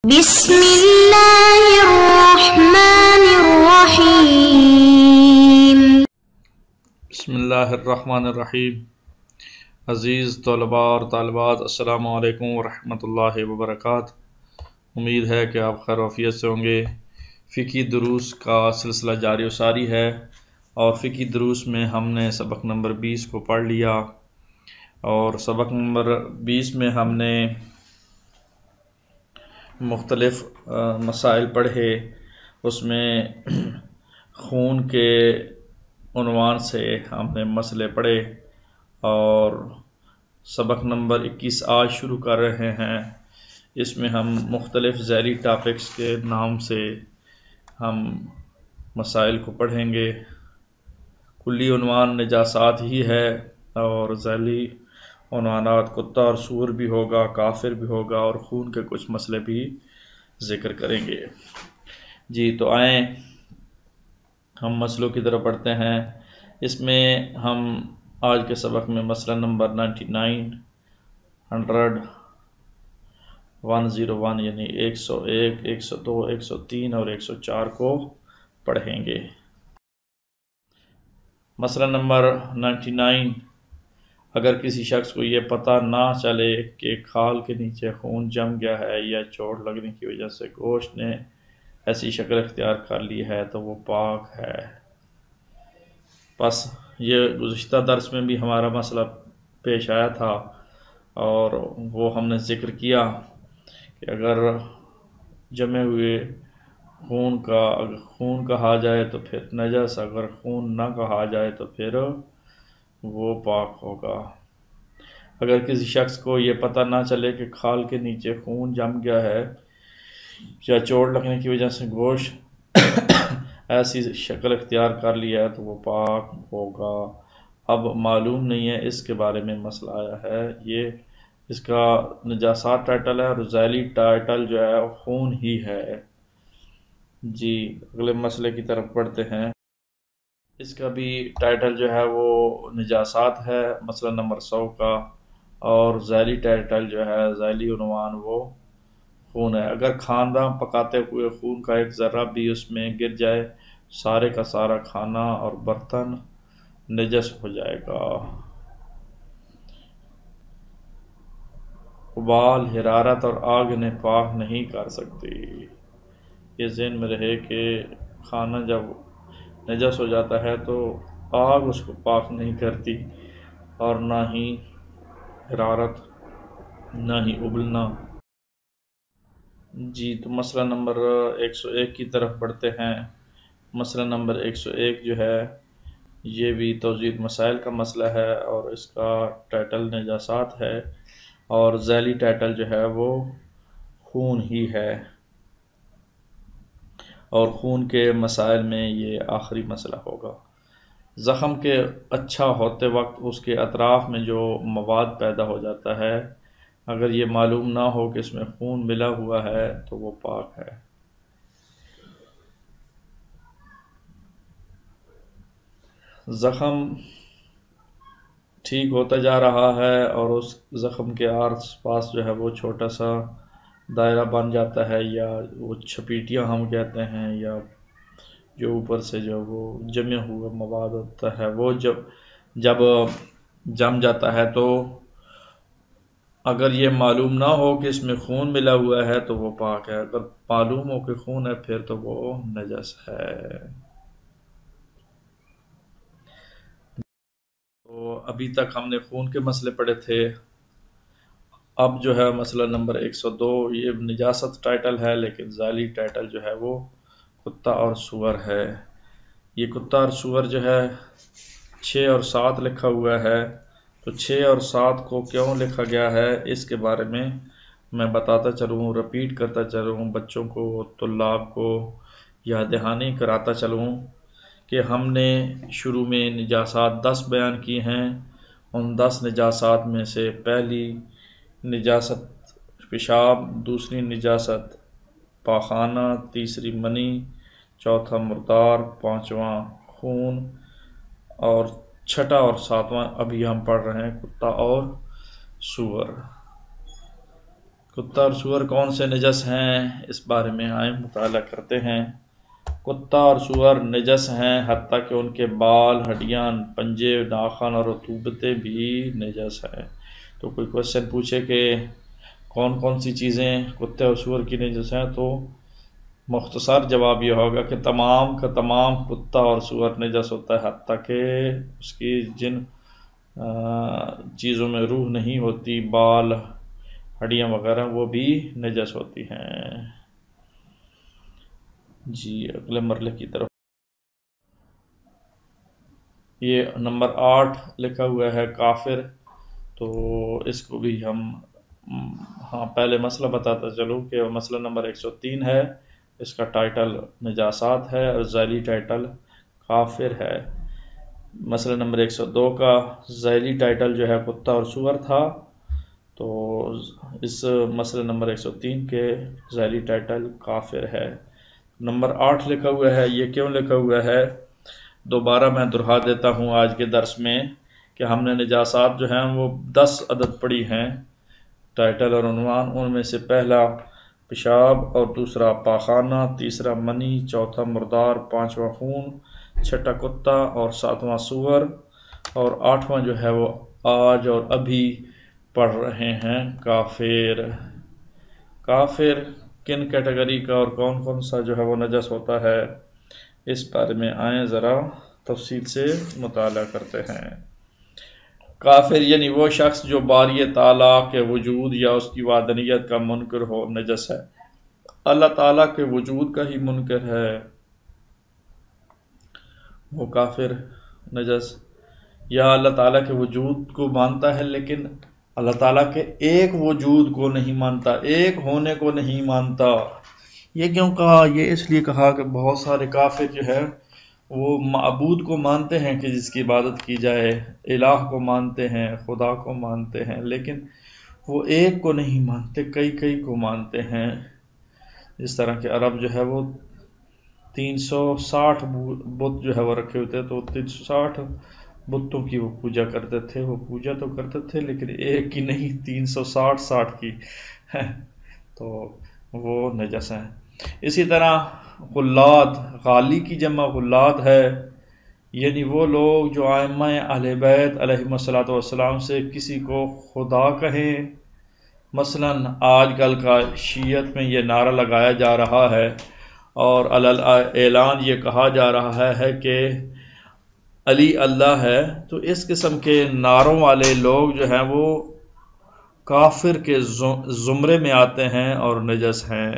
بسم اللہ الرحمن الرحیم۔ بسم اللہ الرحمن الرحیم۔ عزیز طلباء اور طالبات، السلام علیکم ورحمۃ اللہ وبرکاتہ۔ امید ہے کہ آپ خیر وعافیت سے ہوں گے۔ فقہی دروس کا سلسلہ جاری و ساری ہے، اور فقہی دروس میں ہم نے سبق نمبر 20 کو پڑھ لیا، اور سبق نمبر 20 میں ہم نے مختلف مسائل پڑھے۔ اس میں خون کے عنوان سے ہم نے مسئلے پڑھے، اور سبق نمبر 21 آج شروع کر رہے ہیں۔ اس میں ہم مختلف ذیلی ٹاپکس کے نام سے ہم مسائل کو پڑھیں گے۔ کلی عنوان نجاسات ہی ہے، اور ذیلی عنوانات کتا اور سور بھی ہوگا، کافر بھی ہوگا، اور خون کے کچھ مسئلے بھی ذکر کریں گے۔ جی تو آئیں ہم مسئلوں کی طرف بڑھتے ہیں۔ اس میں ہم آج کے سبق میں مسئلہ نمبر 99، 100، 101 یعنی 101، 102، 103 اور 104 کو پڑھیں گے۔ مسئلہ نمبر 99، اگر کسی شخص کو یہ پتہ نہ چلے کہ کھال کے نیچے خون جم گیا ہے یا چوٹ لگنے کی وجہ سے گوشت نے ایسی شکل اختیار کر لی ہے تو وہ پاک ہے۔ بس یہ گزشتہ درس میں بھی ہمارا مسئلہ پیش آیا تھا، اور وہ ہم نے ذکر کیا کہ اگر جمے ہوئے خون کہا جائے تو پھر نجس، اگر خون نہ کہا جائے تو پھر وہ پاک ہوگا۔ اگر کسی شخص کو یہ پتہ نہ چلے کہ کھال کے نیچے خون جم گیا ہے یا چوٹ لگنے کی وجہ سے گوشت ایسی شکل اختیار کر لیا ہے تو وہ پاک ہوگا۔ اب معلوم نہیں ہے، اس کے بارے میں مسئلہ آیا ہے۔ یہ اس کا نجاسات ٹائٹل ہے، اور ذیلی ٹائٹل جو ہے خون ہی ہے۔ جی اگلے مسئلے کی طرف بڑھتے ہیں۔ اس کا بھی ٹائٹل جو ہے وہ نجاسات ہے، مسئلہ نمبر 100 کا، اور ذیلی ٹائٹل جو ہے، ذیلی عنوان وہ خون ہے۔ اگر کھانا پکاتے ہوئے خون کا ایک ذرہ بھی اس میں گر جائے، سارے کا سارا کھانا اور برتن نجس ہو جائے گا۔ ابال، حرارت اور آگ انہیں پاک نہیں کر سکتی۔ یہ ذہن میں رہے کہ کھانا جب نجس ہو جاتا ہے تو آگ اس کو پاک نہیں کرتی، اور نہ ہی حرارت، نہ ہی ابلنا۔ جی تو مسئلہ نمبر 101 کی طرف بڑھتے ہیں۔ مسئلہ نمبر 101 جو ہے یہ بھی توضیح مسائل کا مسئلہ ہے، اور اس کا ٹائٹل نجاسات ہے، اور ذیلی ٹائٹل جو ہے وہ خون ہی ہے، اور خون کے مسائل میں یہ آخری مسئلہ ہوگا۔ زخم کے اچھا ہوتے وقت اس کے اطراف میں جو مواد پیدا ہو جاتا ہے، اگر یہ معلوم نہ ہو کہ اس میں خون ملا ہوا ہے تو وہ پاک ہے۔ زخم ٹھیک ہوتا جا رہا ہے، اور اس زخم کے آس پاس جو ہے وہ چھوٹا سا دائرہ بن جاتا ہے، یا وہ چھپیٹیاں ہم کہتے ہیں، یا جو اوپر سے جو وہ جمع ہوا مواد ہوتا ہے وہ جب جم جاتا ہے، تو اگر یہ معلوم نہ ہو کہ اس میں خون ملا ہوا ہے تو وہ پاک ہے، اگر معلوم ہو کہ خون ہے پھر تو وہ نجس ہے۔ تو ابھی تک ہم نے خون کے مسئلے پڑھے تھے۔ اب جو ہے مسئلہ نمبر 102، یہ نجاست ٹائٹل ہے، لیکن ذیلی ٹائٹل جو ہے وہ کتا اور سور ہے۔ یہ کتا اور سور جو ہے 6 اور 7 لکھا ہوا ہے، تو 6 اور 7 کو کیوں لکھا گیا ہے اس کے بارے میں بتاتا چلوں، رپیٹ کرتا چلوں، بچوں کو، طلاب کو یاد دہانی کراتا چلوں کہ ہم نے شروع میں نجاسات 10 بیان کی ہیں۔ ان 10 نجاسات میں سے پہلی نجاست پیشاب، دوسری نجاست پاخانہ، تیسری منی، چوتھا مردار، پانچواں خون، اور چھٹا اور ساتواں ابھی ہم پڑھ رہے ہیں کتا اور سور۔ کتا اور سور کون سے نجس ہیں، اس بارے میں آئیں مطالعہ کرتے ہیں۔ کتا اور سور نجس ہیں حتیٰ کہ ان کے بال، ہڈیاں، پنجے، ناخن اور رطوبتیں بھی نجس ہیں۔ تو کوئی کوشچن پوچھے کہ کون کون سی چیزیں کتے اور سور کی نجس ہیں، تو مختصر جواب یہ ہوگا کہ تمام کا تمام کتا اور سور نجس ہوتا ہے، حتیٰ کہ اس کی جن چیزوں میں روح نہیں ہوتی، بال، ہڈیاں وغیرہ، وہ بھی نجس ہوتی ہیں۔ جی اگلے مرحلے کی طرف، یہ نمبر 8 لکھا ہوا ہے کافر، تو اس کو بھی ہم پہلے مسئلہ بتاتا چلوں کہ مسئلہ نمبر 103 ہے، اس کا ٹائٹل نجاسات ہے اور ذیلی ٹائٹل کافر ہے۔ مسئلہ نمبر 102 کا ذیلی ٹائٹل جو ہے کتا اور سور تھا، تو اس مسئلہ نمبر 103 کے ذیلی ٹائٹل کافر ہے۔ نمبر 8 لکھا ہوا ہے، یہ کیوں لکھا ہوا ہے دوبارہ میں دہرا دیتا ہوں آج کے درس میں کہ ہم نے نجاسات جو ہیں وہ 10 عدد پڑھی ہیں، ٹائٹل اور عنوان۔ ان میں سے پہلا پیشاب اور دوسرا پاخانہ، تیسرا منی، چوتھا مردار، پانچواں خون، چھٹا کتا اور ساتواں سور، اور آٹھواں جو ہے وہ آج اور ابھی پڑھ رہے ہیں کافر۔ کافر کن کیٹیگری کا اور کون کون سا جو ہے وہ نجس ہوتا ہے، اس بارے میں آئیں ذرا تفصیل سے مطالعہ کرتے ہیں۔ کافر یعنی وہ شخص جو باری تعالیٰ کے وجود یا اس کی وحدانیت کا منکر ہو، نجس ہے۔ اللہ تعالیٰ کے وجود کا ہی منکر ہے وہ کافر نجس، یا اللہ تعالیٰ کے وجود کو مانتا ہے لیکن اللہ تعالیٰ کے ایک وجود کو نہیں مانتا، ایک ہونے کو نہیں مانتا۔ یہ کیوں کہا؟ یہ اس لیے کہا کہ بہت سارے کافر جو ہے وہ معبود کو مانتے ہیں کہ جس کی عبادت کی جائے، الہ کو مانتے ہیں، خدا کو مانتے ہیں، لیکن وہ ایک کو نہیں مانتے، کئی کئی کو مانتے ہیں۔ اس طرح کہ عرب جو ہے وہ 360 بت جو ہے وہ رکھے ہوتے، تو 360 بتوں کی وہ پوجا کرتے تھے، وہ پوجا تو کرتے تھے لیکن ایک کی نہیں، 360 کی تو وہ نجس ہیں۔ اسی طرح غلات، غالی کی جمع غلات ہے، یعنی وہ لوگ جو ائمہ اہل بیت علیہم الصلوۃ والسلام سے کسی کو خدا کہیں۔ مثلا آج کل کا شیعت میں یہ نعرہ لگایا جا رہا ہے اور اعلان یہ کہا جا رہا ہے کہ علی اللہ ہے، تو اس قسم کے نعروں والے لوگ جو ہیں وہ کافر کے زمرے میں آتے ہیں اور نجس ہیں۔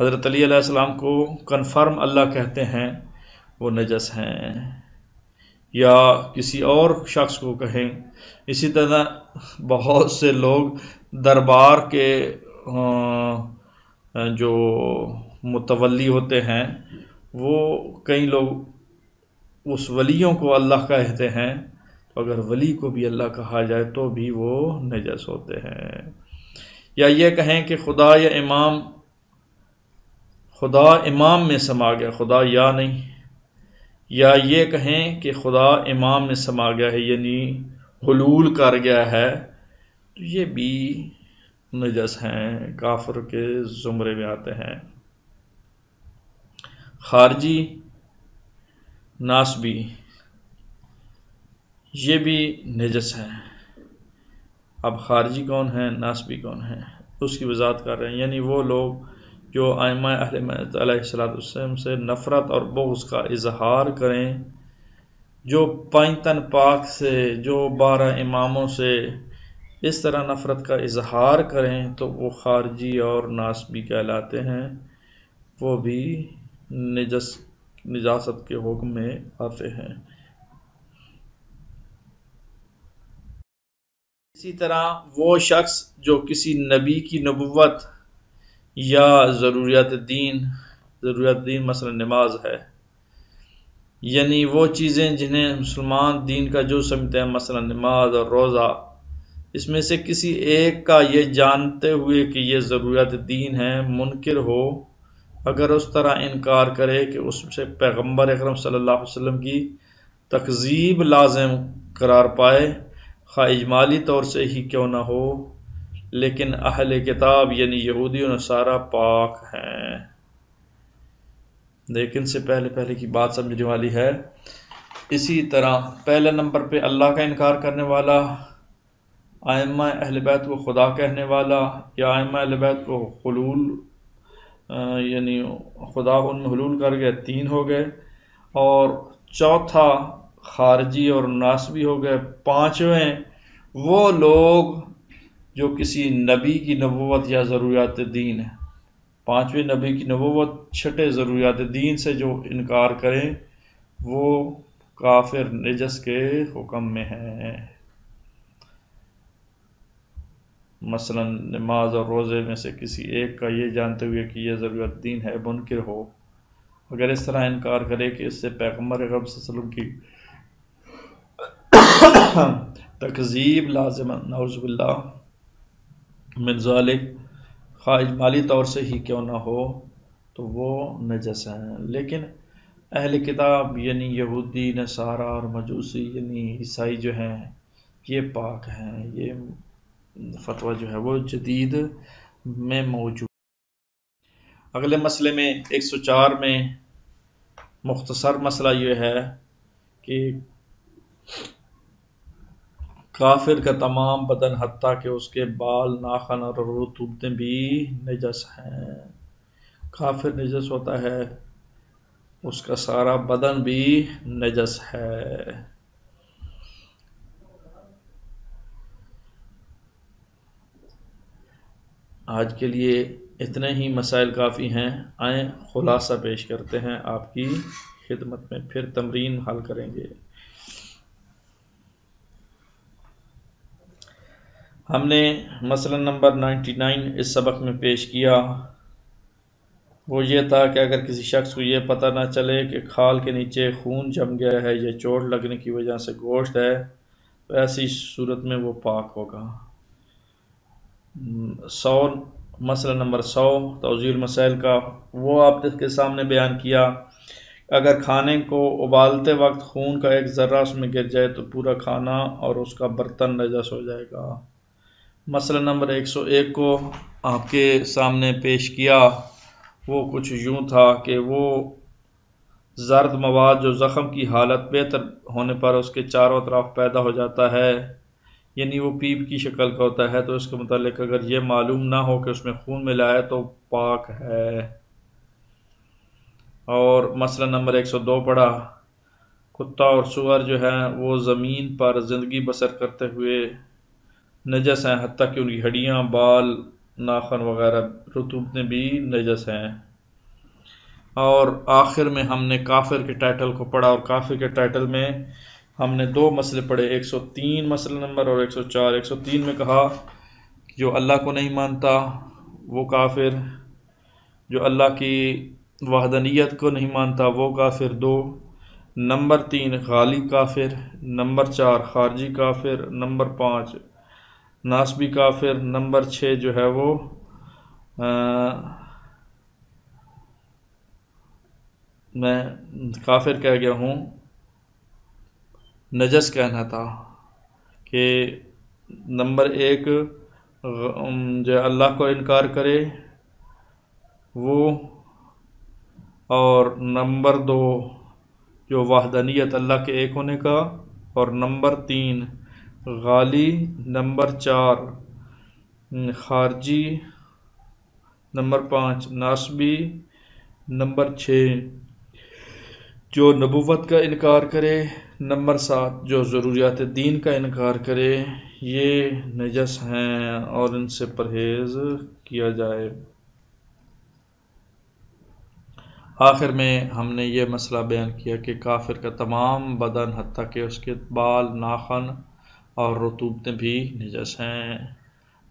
حضرت علی علیہ السلام کو کنفرم اللہ کہتے ہیں، وہ نجس ہیں، یا کسی اور شخص کو کہیں۔ اسی طرح بہت سے لوگ دربار کے جو متولی ہوتے ہیں، وہ کئی لوگ اس ولیوں کو اللہ کہتے ہیں، اگر ولی کو بھی اللہ کہا جائے تو بھی وہ نجس ہوتے ہیں۔ یا یہ کہیں کہ خدا یا امام، خدا امام میں سما گیا، خدا یا نہیں، یا یہ کہیں کہ خدا امام میں سما گیا ہے یعنی حلول کر گیا ہے، تو یہ بھی نجس ہیں، کافر کے زمرے میں آتے ہیں۔ خارجی، ناسبی، یہ بھی نجس ہیں۔ اب خارجی کون ہیں، ناسبی کون ہیں، اس کی وضاحت کر رہے ہیں، یعنی وہ لوگ جو ائمہ اہل بیت علیہ السلام سے نفرت اور بغض کا اظہار کریں، جو پنجتن پاک سے، جو 12 اماموں سے اس طرح نفرت کا اظہار کریں تو وہ خارجی اور ناسبی کہلاتے ہیں، وہ بھی نجاست کے حکم میں آتے ہیں۔ اسی طرح وہ شخص جو کسی نبی کی نبوت یا ضروریات دین مثلا نماز ہے، یعنی وہ چیزیں جنہیں مسلمان دین کا جو سمجھتے ہیں، مثلا نماز اور روزہ، اس میں سے کسی ایک کا یہ جانتے ہوئے کہ یہ ضروریات دین ہے منکر ہو، اگر اس طرح انکار کرے کہ اس سے پیغمبر اکرم صلی اللہ علیہ وسلم کی تکذیب لازم قرار پائے، خواہ اجمالی طور سے ہی کیوں نہ ہو، لیکن اہل کتاب یعنی یہودی و نصارہ پاک ہیں۔ لیکن سے پہلے کی بات سمجھنے والی ہے۔ اسی طرح پہلے نمبر پہ اللہ کا انکار کرنے والا، ائمہ اہل بیت کو خدا کہنے والا یا ائمہ اہل بیت کو حلول یعنی خدا ان میں حلول کر گئے، 3 ہو گئے، اور چوتھا خارجی اور ناسبی ہو گئے، 5ویں وہ لوگ جو کسی نبی کی نبوت یا ضروریات دین ہے، 5ویں نبی کی نبوت 6 ضروریات دین سے جو انکار کریں وہ کافر نجس کے حکم میں ہیں۔ مثلا نماز اور روزے میں سے کسی ایک کا یہ جانتے ہوئے کہ یہ ضروریات دین ہے منکر ہو، اگر اس طرح انکار کرے کہ اس سے پیغمبر اکرم صلی اللہ علیہ وسلم کی تکذیب لازم نعوذ باللہ من ذالک خواہ اجمالی طور سے ہی کیوں نہ ہو تو وہ نجس ہیں۔ لیکن اہل کتاب یعنی یہودی نصارہ اور مجوسی یعنی عیسائی جو ہیں یہ پاک ہیں۔ یہ فتویٰ جو ہے وہ جدید میں موجود۔ اگلے مسئلے میں 104 میں مختصر مسئلہ یہ ہے کہ کافر کا تمام بدن حتیٰ کہ اس کے بال، ناخن اور رطوبتیں بھی نجس ہیں۔ کافر نجس ہوتا ہے، اس کا سارا بدن بھی نجس ہے۔ آج کے لیے اتنے ہی مسائل کافی ہیں، آئیں خلاصہ پیش کرتے ہیں آپ کی خدمت میں، پھر تمرین حل کریں گے۔ ہم نے مسئلہ نمبر 99 اس سبق میں پیش کیا، وہ یہ تھا کہ اگر کسی شخص کو یہ پتہ نہ چلے کہ کھال کے نیچے خون جم گیا ہے یا چوٹ لگنے کی وجہ سے گوشت ہے تو ایسی صورت میں وہ پاک ہوگا۔ مسئلہ نمبر 100 توضیح المسائل کا، وہ آپ کے سامنے بیان کیا، اگر کھانے کو ابالتے وقت خون کا ایک ذرہ اس میں گر جائے تو پورا کھانا اور اس کا برتن نجس ہو جائے گا۔ مسئلہ نمبر 101 کو آپ کے سامنے پیش کیا، وہ کچھ یوں تھا کہ وہ زرد مواد جو زخم کی حالت بہتر ہونے پر اس کے چاروں طرف پیدا ہو جاتا ہے، یعنی وہ پیپ کی شکل کا ہوتا ہے، تو اس کے متعلق اگر یہ معلوم نہ ہو کہ اس میں خون ملا ہے تو پاک ہے۔ اور مسئلہ نمبر 102 پڑھا، کتا اور سور جو ہیں وہ زمین پر زندگی بسر کرتے ہوئے نجس ہیں حتیٰ کہ ان کی ہڈیاں، بال، ناخن وغیرہ رطوبتیں بھی نجس ہیں۔ اور آخر میں ہم نے کافر کے ٹائٹل کو پڑھا، اور کافر کے ٹائٹل میں ہم نے 2 مسئلے پڑھے، 103 مسئلہ نمبر اور 104۔ 103 میں کہا کہ جو اللہ کو نہیں مانتا وہ کافر، جو اللہ کی وحدانیت کو نہیں مانتا وہ کافر 2، نمبر 3 غالب کافر، نمبر 4 خارجی کافر، نمبر 5 ناسبی کافر، نمبر 6 جو ہے وہ میں کافر کہہ گیا ہوں، نجس کہنا تھا کہ نمبر 1 جو اللہ کو انکار کرے وہ، اور نمبر 2 جو وحدانیت اللہ کے ایک ہونے کا، اور نمبر 3 غالی، نمبر 4 خارجی، نمبر 5 ناسبی، نمبر 6 جو نبوت کا انکار کرے، نمبر 7 جو ضروریات دین کا انکار کرے، یہ نجس ہیں اور ان سے پرہیز کیا جائے۔ آخر میں ہم نے یہ مسئلہ بیان کیا کہ کافر کا تمام بدن حتیٰ کہ اس کے بال، ناخن اور رطوبتیں بھی نجس ہیں۔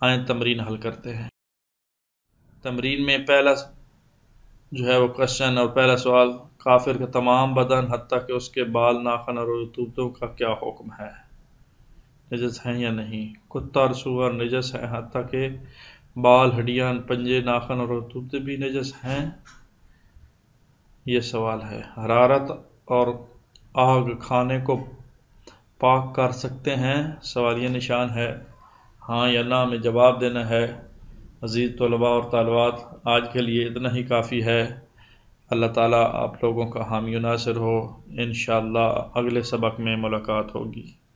آئیں تمرین حل کرتے ہیں۔ تمرین میں پہلا جو ہے وہ کوشچن اور پہلا سوال، کافر کا تمام بدن حتیٰ کہ اس کے بال، ناخن اور رطوبتوں کا کیا حکم ہے، نجس ہیں یا نہیں؟ کتا اور سور نجس ہیں حتیٰ کہ بال، ہڈیاں، پنجے، ناخن اور رطوبتیں بھی نجس ہیں؟ یہ سوال ہے۔ حرارت اور آگ کھانے کو پاک کر سکتے ہیں؟ سوالیہ نشان ہے۔ ہاں یا نہ میں جواب دینا ہے۔ عزیز طلباء اور طالبات، آج کے لیے اتنا ہی کافی ہے۔ اللہ تعالیٰ آپ لوگوں کا حامی و ناصر ہو۔ انشاءاللہ اگلے سبق میں ملاقات ہوگی۔